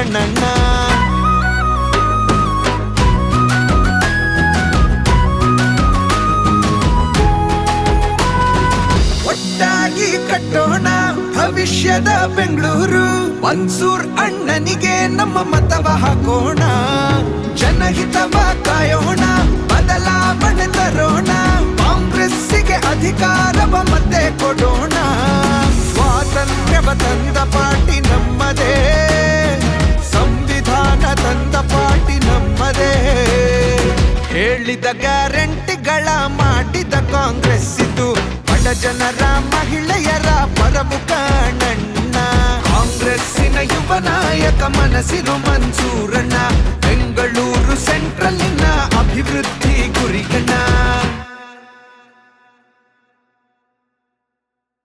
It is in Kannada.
ಕಣ್ಣಣ್ಣ. ಒಟ್ಟಾಗಿ ಕಟ್ಟೋಣ ಭವಿಷ್ಯದ ಬೆಂಗಳೂರು. ಮನ್ಸೂರ್ ಅಣ್ಣನಿಗೆ ನಮ್ಮ ಮತವ ಹಾಕೋಣ. ಜನಹಿತವ ಕಾಯೋಣ, ಬದಲಾವಣೆ ತರೋಣ. ಕಾಂಗ್ರೆಸ್ಸಿಗೆ ಅಧಿಕಾರವ ಮತ್ತೆ ಕೊಡೋಣ. ಸ್ವಾತಂತ್ರ್ಯವ ತಂದ ಪಾರ್ಟಿ ನಮ್ಮದೇ, ಸಂವಿಧಾನ ತಂದ ಪಾರ್ಟಿ ನಮ್ಮದೇ. ಹೇಳಿದ ಗ್ಯಾರಂಟಿಗಳ ಮಾಡಿದ ಕಾಂಗ್ರೆಸ್ ಇದು. ಬಡ ಜನರ ಮಹಿಳೆಯರ ಪರವು ಕಣ್ಣಣ್ಣ. ಕಾಂಗ್ರೆಸ್ಸಿನ ಯುವ ನಾಯಕ ಮನಸ್ಸಿನ ಮನ್ಸೂರಣ್ಣ. ಬೆಂಗಳೂರು ಸೆಂಟ್ರಲ್ಲಿನ ಅಭಿವೃದ್ಧಿ ಗುರಿಗಣ್ಣ.